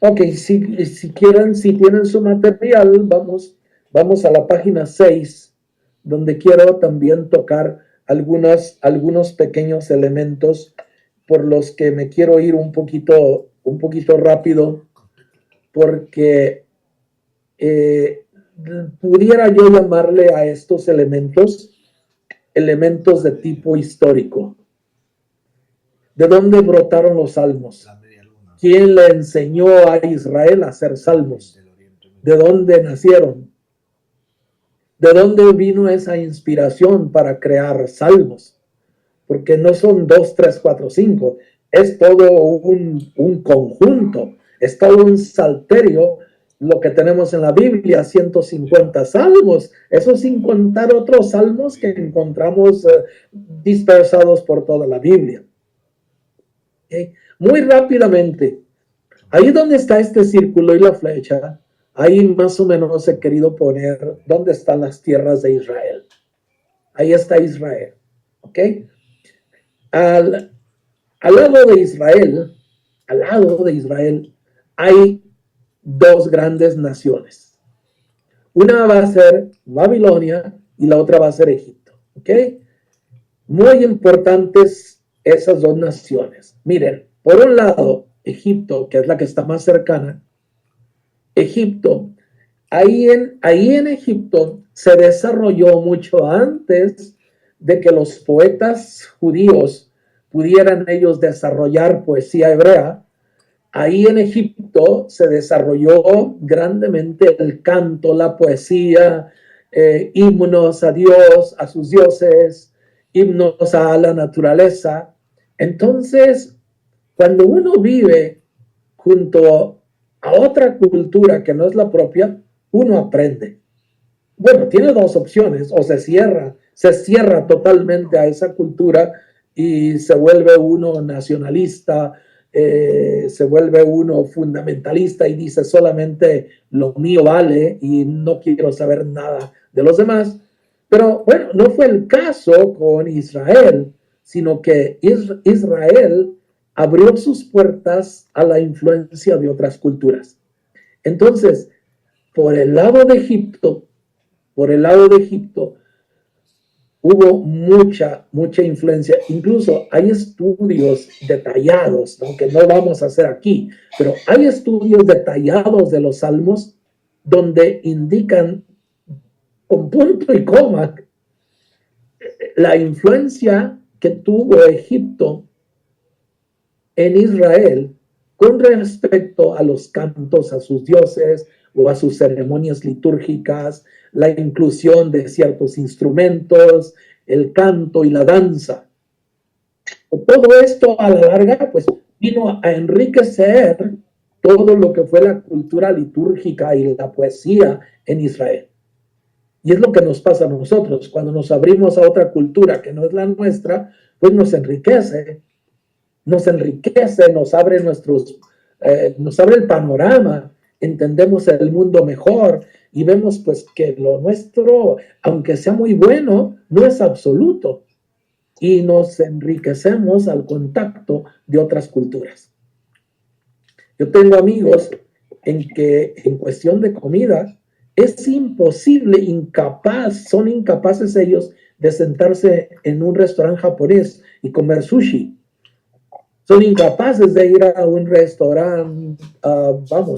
Ok, si quieren, si tienen su material, vamos a la página 6, donde quiero también tocar algunos pequeños elementos por los que me quiero ir un poquito rápido, porque eh, pudiera yo llamarle a estos elementos de tipo histórico. ¿De dónde brotaron los salmos? ¿Quién le enseñó a Israel a hacer salmos? ¿De dónde nacieron? ¿De dónde vino esa inspiración para crear salmos? Porque no son 2, 3, 4, 5, es todo un conjunto, es todo un salterio lo que tenemos en la Biblia, 150 salmos, eso sin contar otros salmos que encontramos dispersados por toda la Biblia. ¿Okay? Muy rápidamente, ahí donde está este círculo y la flecha, ahí más o menos he querido poner dónde están las tierras de Israel. Ahí está Israel. ¿Ok? Al, al lado de Israel, hay dos grandes naciones. Una va a ser Babilonia y la otra va a ser Egipto. ¿Ok? Muy importantes esas dos naciones. Miren, por un lado, Egipto, que es la que está más cercana, Egipto, ahí en Egipto se desarrolló mucho antes de que los poetas judíos pudieran ellos desarrollar poesía hebrea. Ahí en Egipto se desarrolló grandemente el canto, la poesía, himnos a Dios, a sus dioses, himnos a la naturaleza. Entonces, cuando uno vive junto a otra cultura que no es la propia, uno aprende. Bueno, tiene dos opciones, o se cierra totalmente a esa cultura y se vuelve uno nacionalista, se vuelve uno fundamentalista y dice solamente lo mío vale y no quiero saber nada de los demás. Pero bueno, no fue el caso con Israel, sino que Israel abrió sus puertas a la influencia de otras culturas. Entonces, por el lado de Egipto, por el lado de Egipto, hubo mucha influencia. Incluso hay estudios detallados, ¿no? Que no vamos a hacer aquí, pero hay estudios detallados de los salmos donde indican con punto y coma la influencia que tuvo Egipto en Israel con respecto a los cantos a sus dioses o a sus ceremonias litúrgicas, la inclusión de ciertos instrumentos, el canto y la danza. Todo esto a la larga pues vino a enriquecer todo lo que fue la cultura litúrgica y la poesía en Israel. Y es lo que nos pasa a nosotros, cuando nos abrimos a otra cultura que no es la nuestra, pues nos enriquece, nos abre nos abre el panorama, entendemos el mundo mejor y vemos pues que lo nuestro, aunque sea muy bueno, no es absoluto y nos enriquecemos al contacto de otras culturas. Yo tengo amigos en que en cuestión de comida es imposible, son incapaces ellos de sentarse en un restaurante japonés y comer sushi. Son incapaces de ir a un restaurante,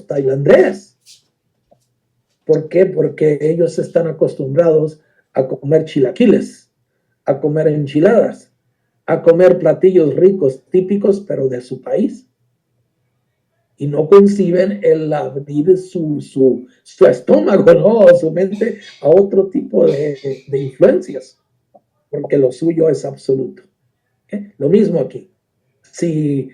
tailandés. ¿Por qué? Porque ellos están acostumbrados a comer chilaquiles, a comer enchiladas, a comer platillos ricos, típicos, pero de su país. Y no conciben el abrir su estómago, ¿no? O su mente a otro tipo de influencias, porque lo suyo es absoluto. Lo mismo aquí. Si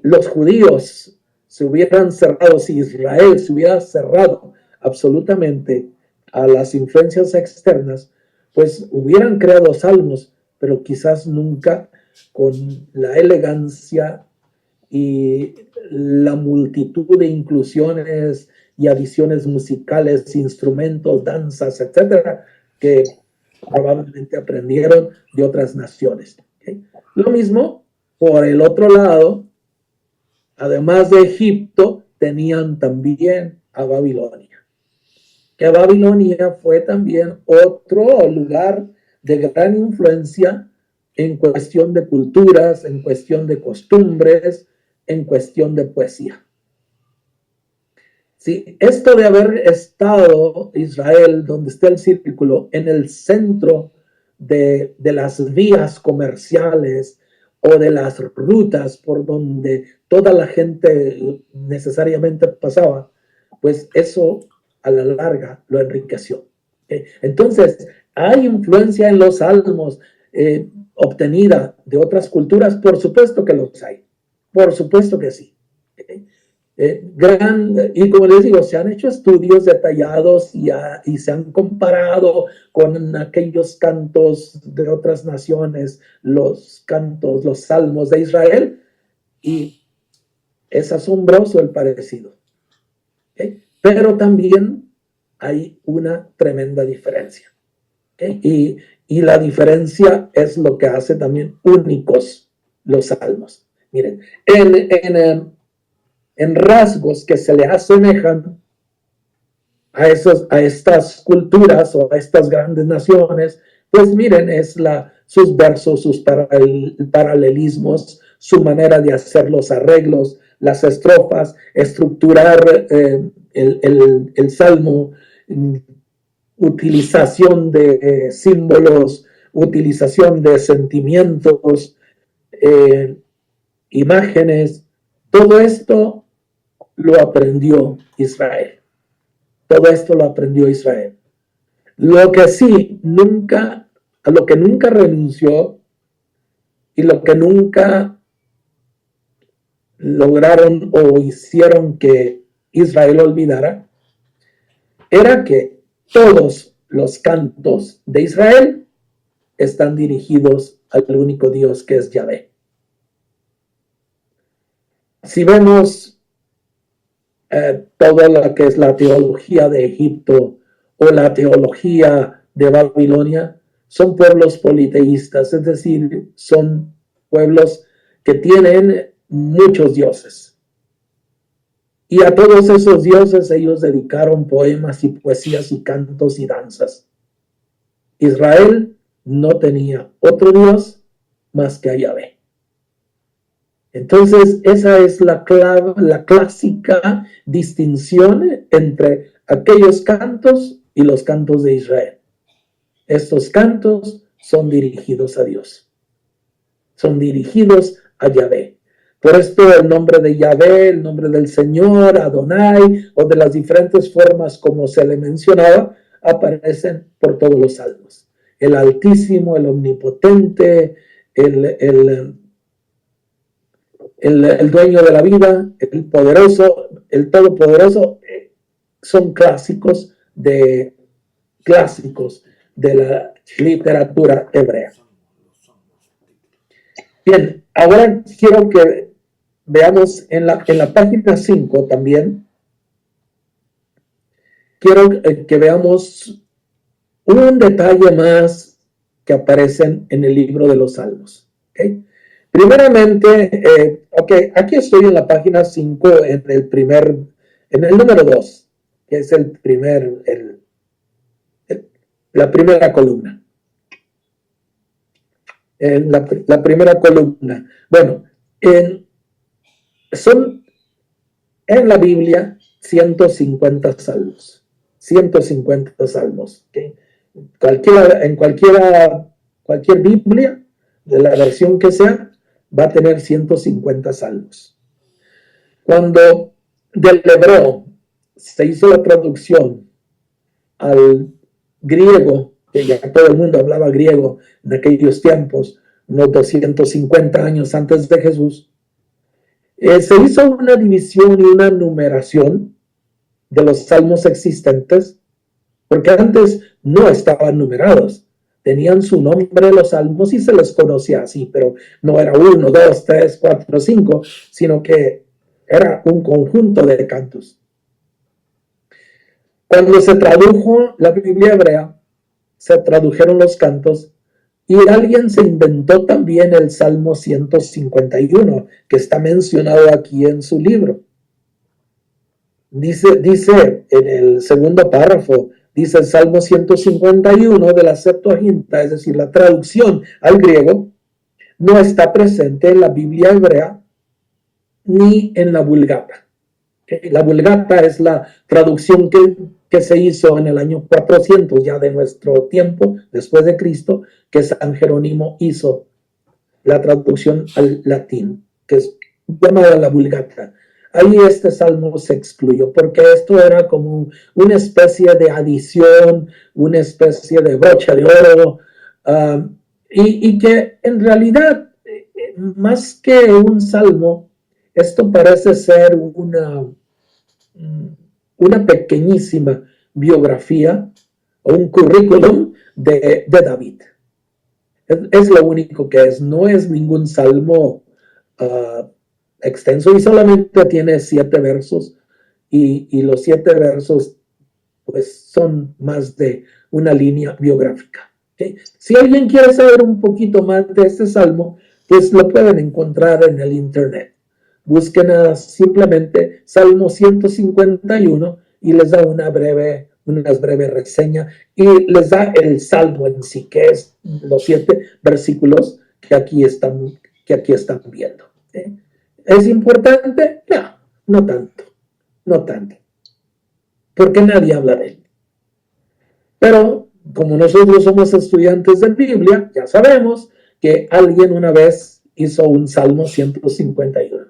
los judíos se hubieran cerrado, si Israel se hubiera cerrado absolutamente a las influencias externas, pues hubieran creado salmos, pero quizás nunca con la elegancia y la multitud de inclusiones y adiciones musicales, instrumentos, danzas, etcétera, que probablemente aprendieron de otras naciones. ¿Okay? Lo mismo por el otro lado, además de Egipto, tenían también a Babilonia. Que Babilonia fue también otro lugar de gran influencia en cuestión de culturas, en cuestión de costumbres, en cuestión de poesía. Sí, esto de haber estado Israel, donde está el círculo, en el centro de las vías comerciales o de las rutas por donde toda la gente necesariamente pasaba, pues eso a la larga lo enriqueció. Entonces, ¿hay influencia en los salmos obtenida de otras culturas? Por supuesto que los hay. Por supuesto que sí. Y como les digo, se han hecho estudios detallados y se han comparado con aquellos cantos de otras naciones, los cantos, los salmos de Israel, y es asombroso el parecido. ¿Okay? Pero también hay una tremenda diferencia. ¿Okay? Y la diferencia es lo que hace también únicos los salmos. Miren, en rasgos que se le asemejan a estas culturas o a estas grandes naciones, pues miren, es sus versos, sus paralelismos, su manera de hacer los arreglos, las estrofas, estructurar el salmo, utilización de símbolos, utilización de sentimientos, imágenes. Todo esto lo aprendió Israel. Todo esto lo aprendió Israel. Lo que sí, a lo que nunca renunció y lo que nunca lograron o hicieron que Israel olvidara, era que todos los cantos de Israel están dirigidos al único Dios que es Yahvé. Si vemos toda lo que es la teología de Egipto o la teología de Babilonia, son pueblos politeístas, es decir, son pueblos que tienen muchos dioses. Y a todos esos dioses ellos dedicaron poemas y poesías y cantos y danzas. Israel no tenía otro Dios más que a Yahvé. Entonces, esa es la clásica distinción entre aquellos cantos y los cantos de Israel. Estos cantos son dirigidos a Dios. Son dirigidos a Yahvé. Por esto el nombre de Yahvé, el nombre del Señor, Adonai, o de las diferentes formas como se le mencionaba, aparecen por todos los salmos. El Altísimo, el Omnipotente, el dueño de la vida, el poderoso, el todopoderoso, son clásicos de la literatura hebrea. Bien, ahora quiero que veamos en la página 5 también, quiero que veamos un detalle más que aparecen en el libro de los Salmos. ¿Okay? Primeramente, aquí estoy en la página 5, en el número 2, que es la primera columna. La primera columna. Bueno, son en la Biblia 150 salmos. 150 salmos. ¿Okay? Cualquier Biblia, de la versión que sea, va a tener 150 salmos. Cuando del hebreo se hizo la traducción al griego, que ya todo el mundo hablaba griego en aquellos tiempos, unos 250 años antes de Jesús, se hizo una división y una numeración de los salmos existentes, porque antes no estaban numerados. Tenían su nombre los salmos y se les conocía así, pero no era 1, 2, 3, 4, 5, sino que era un conjunto de cantos. Cuando se tradujo la Biblia hebrea, se tradujeron los cantos y alguien se inventó también el Salmo 151, que está mencionado aquí en su libro. Dice en el segundo párrafo, dice el Salmo 151 de la Septuaginta, es decir, la traducción al griego, no está presente en la Biblia hebrea ni en la Vulgata. La Vulgata es la traducción que se hizo en el año 400 ya de nuestro tiempo, después de Cristo, que San Jerónimo hizo la traducción al latín, que es llamada la Vulgata. Ahí este salmo se excluyó, porque esto era como una especie de adición, una especie de brocha de oro, y que en realidad, más que un salmo, esto parece ser una pequeñísima biografía o un currículum de David. Es lo único que es, no es ningún salmo extenso y solamente tiene 7 versos y los 7 versos pues son más de una línea biográfica. ¿Okay? Si alguien quiere saber un poquito más de este salmo, pues lo pueden encontrar en el internet. Busquen simplemente Salmo 151 y les da una breve reseña y les da el salmo en sí, que es los 7 versículos que aquí están viendo. ¿Okay? ¿Es importante? No, no tanto, no tanto, porque nadie habla de él. Pero como nosotros somos estudiantes de Biblia, ya sabemos que alguien una vez hizo un Salmo 151.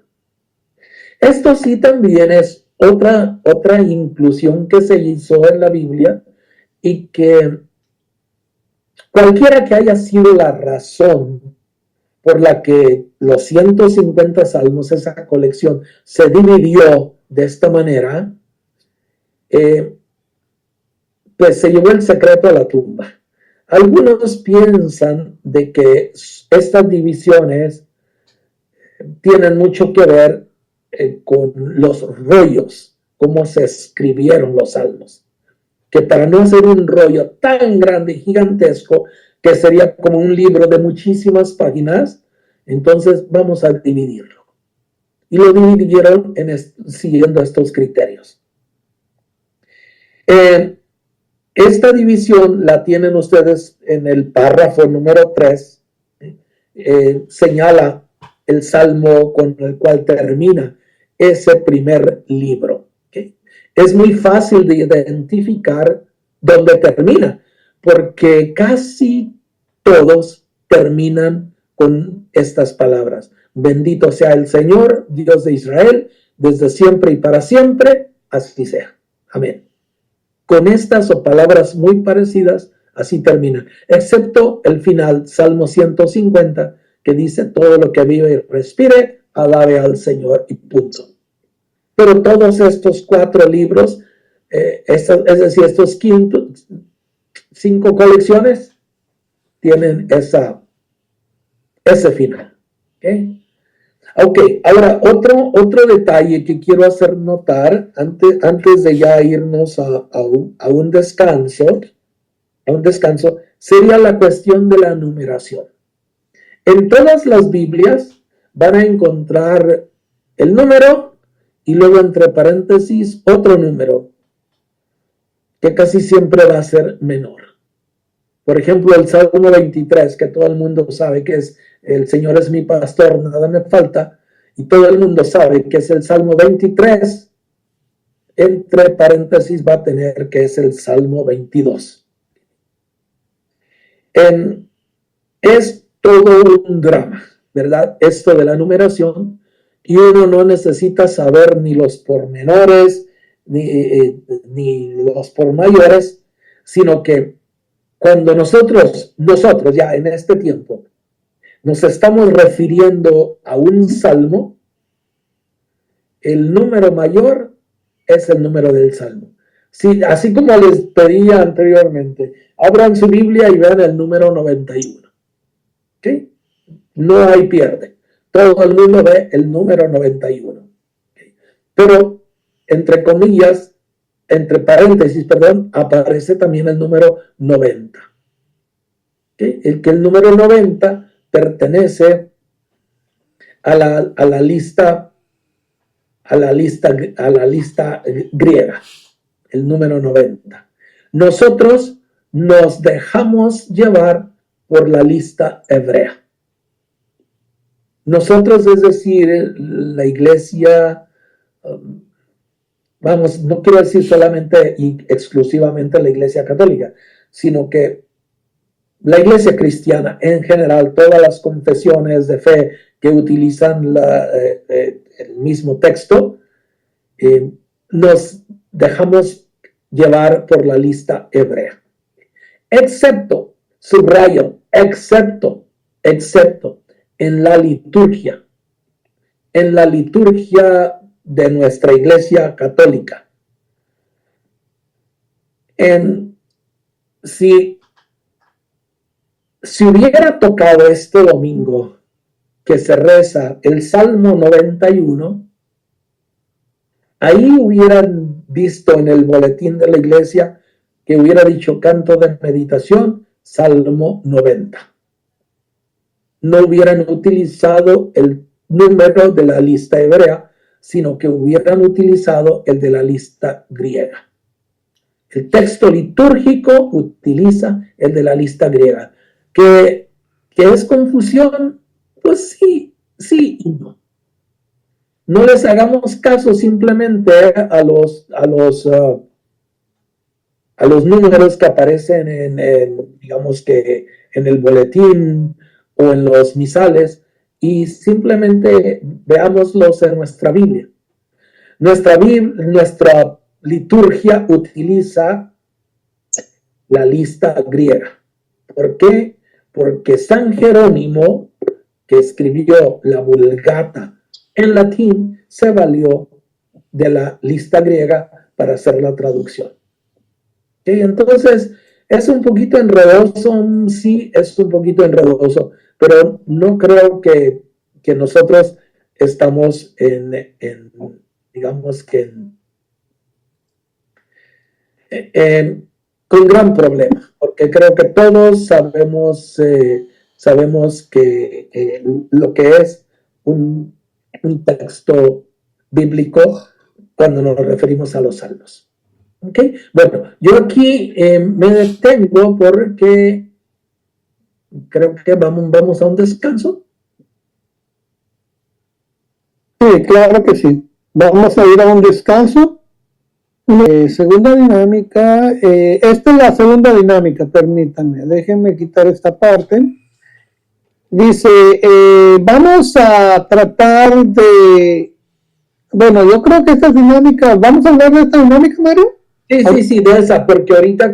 Esto sí también es otra inclusión que se hizo en la Biblia y que cualquiera que haya sido la razón por la que los 150 salmos, esa colección, se dividió de esta manera, pues se llevó el secreto a la tumba. Algunos piensan de que estas divisiones tienen mucho que ver con los rollos, cómo se escribieron los salmos. Que para no hacer un rollo tan grande y gigantesco, que sería como un libro de muchísimas páginas, entonces vamos a dividirlo. Y lo dividieron siguiendo estos criterios. Esta división la tienen ustedes en el párrafo número 3. Señala el salmo con el cual termina ese primer libro. ¿Okay? Es muy fácil de identificar dónde termina, porque casi todos terminan con estas palabras. Bendito sea el Señor, Dios de Israel, desde siempre y para siempre, así sea. Amén. Con estas o palabras muy parecidas, así terminan, excepto el final, Salmo 150, que dice: todo lo que vive y respire, alabe al Señor, y punto. Pero todos estos 4 libros, es decir, estos 5 colecciones, tienen ese final. ¿Okay? Ok, ahora otro detalle que quiero hacer notar antes de ya irnos a un descanso, sería la cuestión de la numeración. En todas las Biblias van a encontrar el número y luego entre paréntesis otro número que casi siempre va a ser menor. Por ejemplo, el Salmo 23, que todo el mundo sabe que es el Señor es mi pastor, nada me falta, y todo el mundo sabe que es el Salmo 23, entre paréntesis va a tener que es el Salmo 22. Es todo un drama, ¿verdad? Esto de la numeración, y uno no necesita saber ni los pormenores, ni los pormayores, sino que cuando nosotros ya en este tiempo nos estamos refiriendo a un salmo, el número mayor es el número del salmo. Sí, así como les pedía anteriormente, abran su Biblia y vean el número 91. ¿Okay? No hay pierde. Todo el mundo ve el número 91. ¿Okay? Pero, entre comillas, entre paréntesis, aparece también el número 90. ¿Okay? El número 90 pertenece a la lista a la lista griega, el número 90. Nosotros nos dejamos llevar por la lista hebrea. Nosotros, es decir, la iglesia, vamos, no quiero decir solamente y exclusivamente la iglesia católica, sino que la iglesia cristiana en general, todas las confesiones de fe que utilizan el mismo texto, nos dejamos llevar por la lista hebrea. Excepto, subrayo, excepto, en la liturgia de nuestra iglesia católica. Si hubiera tocado este domingo que se reza el Salmo 91, ahí hubieran visto en el boletín de la iglesia que hubiera dicho canto de meditación, Salmo 90. No hubieran utilizado el número de la lista hebrea, sino que hubieran utilizado el de la lista griega. El texto litúrgico utiliza el de la lista griega. ¿Que es confusión? Pues sí y no. No les hagamos caso simplemente a los números que aparecen digamos que en el boletín o en los misales, y simplemente veámoslos en nuestra Biblia. Nuestra liturgia utiliza la lista griega. ¿Por qué? Porque San Jerónimo, que escribió la Vulgata en latín, se valió de la lista griega para hacer la traducción. ¿Okay? Entonces, es un poquito enredoso, sí, es un poquito enredoso, pero no creo que nosotros estamos digamos que con gran problema, porque creo que todos sabemos que lo que es un texto bíblico cuando nos referimos a los salmos. ¿Okay? Bueno, yo aquí me detengo porque creo que vamos a un descanso. Sí, claro que sí. Vamos a ir a un descanso. Segunda dinámica. Esta es la segunda dinámica, permítanme. Déjenme quitar esta parte. Dice, vamos a tratar de... Bueno, yo creo que esta dinámica... ¿Vamos a hablar de esta dinámica, Mario? Sí, de esa, porque ahorita